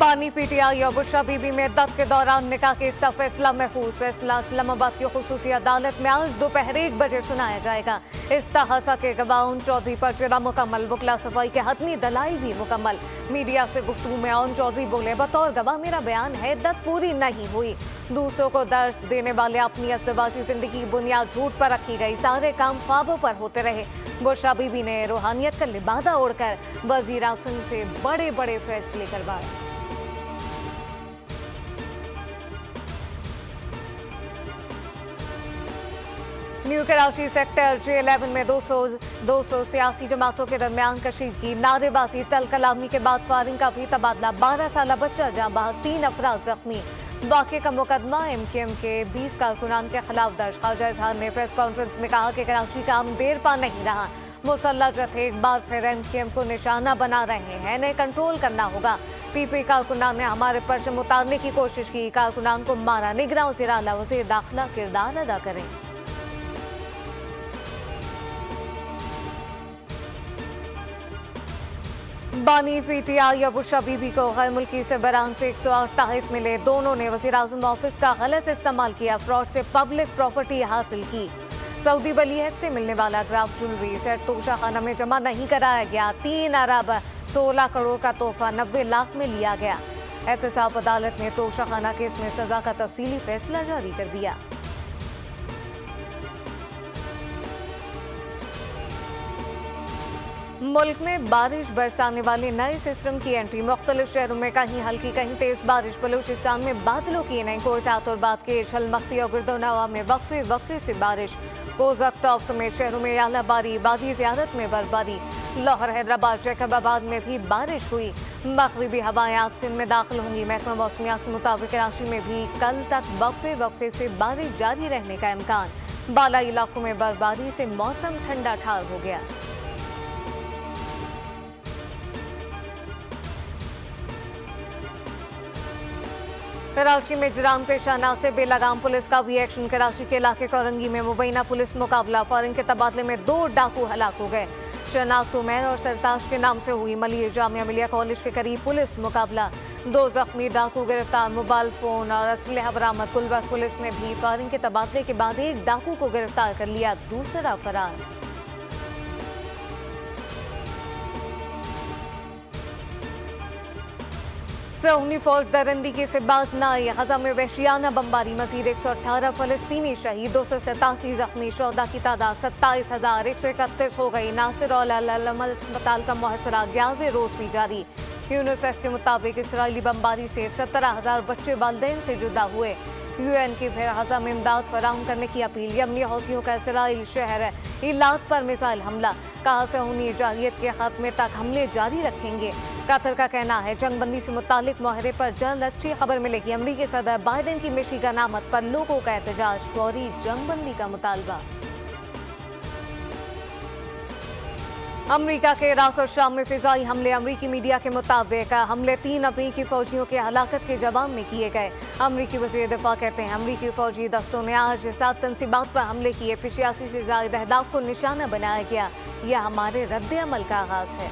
बानी पीटीआई और बुशरा बीबी में दत्त के दौरान निकाह केस का फैसला महफूज। फैसला इस्लामाबाद की खुसूसी अदालत में आज दोपहर 1 बजे सुनाया जाएगा। इस्ताहासा के गवाह चौधरी पर चिरा मुकम्मल, वकला सफाई के हतमी दलाइल भी मुकम्मल। मीडिया से गुफ्तगू में ओन चौधरी बोले, बतौर गवाह मेरा बयान है दत्त पूरी नहीं हुई। दूसरों को दर्श देने वाले अपनी अस्तबाजी जिंदगी की बुनियाद झूठ पर रखी गई। सारे काम ख्वाबों पर होते रहे। बुशरा बीबी ने रूहानियत का लिबादा ओढ़कर वजीर आज़म से बड़े बड़े फैसले करवाए। न्यू कराची सेक्टर J11 में 200 सियासी जमातों के दरमियान कशीदगी, नारेबाजी, तल कलामी के बाद फायरिंग का भी तबादला। 12 साल बच्चा जाँ बहक, 3 अफराद जख्मी। वाक़े का मुकदमा MKM के 20 कारकुनान के खिलाफ दर्ज। ख्वाजा इजहार ने प्रेस कॉन्फ्रेंस में कहा कि कराची का अमन देर पा नहीं रहा। मुसल्लह जत्थे एक बार फिर MKM को निशाना बना रहे हैं, इन्हें कंट्रोल करना होगा। PP कारकुनान ने हमारे परचम उतारने की कोशिश की, कारकुनान को मारा। निगरान वज़ीर आला वज़ीर दाखिला किरदार अदा करें। बानी पीटीआई और बुशरा बीबी को गैर मुल्की से बरान से 108 तहरीफ मिले। दोनों ने वज़ीर आज़म ऑफिस का गलत इस्तेमाल किया, फ्रॉड से पब्लिक प्रॉपर्टी हासिल की। सऊदी वलीयत से मिलने वाला ग्राफ ज्वेलरी सेट तोशाखाना में जमा नहीं कराया गया। 3 अरब 16 करोड़ का तोहफा 90 लाख में लिया गया। एहतसाब अदालत ने तोशाखाना केस में सजा का तफसीली फैसला जारी कर दिया। मुल्क में बारिश बरसाने वाले नए सिस्टम की एंट्री। मुख्तलिफ शहरों में कहीं हल्की कहीं तेज बारिश। बलूचिस्तान में बादलों की नई कोयटात और बाद के झलमक्सी और गिरदोनवा में वक्फे से बारिश। कोजक टॉप समेत शहरों में आलाबारी, बादी ज़ियारत में बर्फबारी। लाहौर, हैदराबाद, जैकबाबाद में भी बारिश हुई। मगरिबी हवाएं आज सिंध में दाखिल होंगी। महकमा मौसमियात के मुताबिक कराची में भी कल तक वक्फे से बारिश जारी रहने का इम्कान। बालाई इलाकों में बर्फबारी से मौसम ठंडा ठार हो गया। कराची में जुराम पेशा नासिर बेलगाम पुलिस का भी एक्शन। कराची के इलाके कोरंगी में मुबैना पुलिस मुकाबला, फायरिंग के तबादले में 2 डाकू हलाक हो गए। शनाख्त उमैर और सरताज के नाम से हुई मलिया जामिया मिलिया कॉलेज के करीब पुलिस मुकाबला। 2 जख्मी, डाकू गिरफ्तार, मोबाइल फोन और असलहा बरामद। कुलबर्ग पुलिस ने भी फायरिंग के तबादले के बाद एक डाकू को गिरफ्तार कर लिया, दूसरा फरार। सहूनी फौज दरंदगी से बाज न आई। गजा में वहशियाना बमबारी, मजीद 118 फलस्तीनी शहीद, 287 जख्मी। शोहदा की तादाद 27,131 हो गई। नासिर और अल-अमल अस्पताल का मुहसरा 11वें रोज भी जारी। यूनिसेफ के मुताबिक इसराइली बमबारी से 17,000 बच्चे वालिदैन से जुदा हुए। UN की फिर गजा में इमदाद फराहम करने की अपील। यमनी हौसियों का इसराइल शहर इलाद पर मिसाइल हमला। कहा सहूनी जाहिलियत के खात्मे तक हमले जारी रखेंगे। कतर का कहना है जंगबंदी से मुतालिक मुआहरे पर जल्द अच्छी खबर मिलेगी। अमरीकी सदर बाइडेन की मिशीगन आमद पर लोगों का एहतजाज, फौरी जंगबंदी का मुतालबा। अमरीका के इराक और शाम में फिजाई हमले। अमरीकी मीडिया के मुताबिक हमले 3 अमरीकी फौजियों के हलाकत के जवाब में किए गए। अमरीकी वज़ीर दिफा कहते हैं अमरीकी फौजी दस्तों ने आज 7 तंसीबात पर हमले किए। 85 से ज़ायद अहदाफ को निशाना बनाया गया। यह हमारे रद्द-ए-अमल का आगाज है।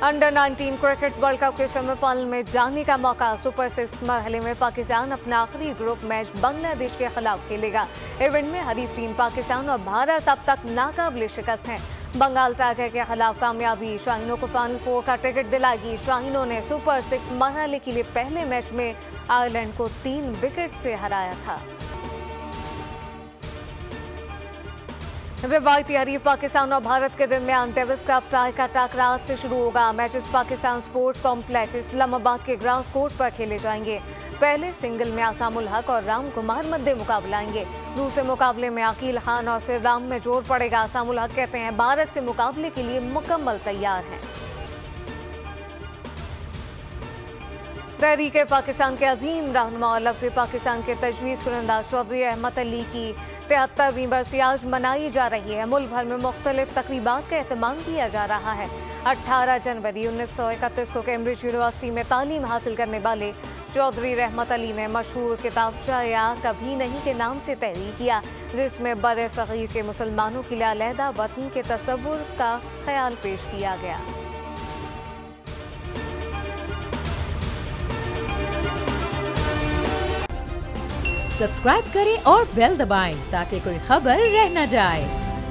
अंडर 19 क्रिकेट वर्ल्ड कप के सेमीफाइनल में जाने का मौका। सुपर 6 मरहले में पाकिस्तान अपना आखिरी ग्रुप मैच बांग्लादेश के खिलाफ खेलेगा। इवेंट में हरीफ टीम पाकिस्तान और भारत अब तक नाकाबिले शिकस्त हैं। बंगाल टाइगर के खिलाफ कामयाबी शाहीनों को फाइनल 4 का टिकट दिलाएगी। शाहीनों ने सुपर 6 मरहले के लिए पहले मैच में आयरलैंड को 3 विकेट से हराया था। रिवायती हरीफ पाकिस्तान और भारत के दरमियान डेविस कप टाई का टकरा आज से शुरू होगा। Matches Pakistan sports complex Islamabad के ग्रास कोर्ट पर खेले जाएंगे। पहले सिंगल में आसामुल हक और राम कुमार मध्य मुकाबला आएंगे। दूसरे मुकाबले में अकील खान और सिरराम में जोर पड़ेगा। आसामुल हक कहते हैं भारत से मुकाबले के लिए मुकम्मल तैयार हैं। तहरीक पाकिस्तान के अजीम रहनुमा और लफ्ज़ पाकिस्तान के तजवीज़ कुनंदा चौधरी अहमद अली की 73वीं बरसी आज मनाई जा रही है। मुल्क भर में मुख्तलिफ तकरीबात का एहतमाम किया जा रहा है। 18 जनवरी 1931 को कैम्ब्रिज यूनिवर्सिटी में तालीम हासिल करने वाले चौधरी रहमत अली ने मशहूर किताबचा या कभी नहीं के नाम से तहरीर किया, जिसमें बरे सगीर के मुसलमानों के लिए अलहदा वतन के तसव्वुर का ख्याल पेश किया गया। सब्सक्राइब करें और बेल दबाएं ताकि कोई खबर रह न जाए।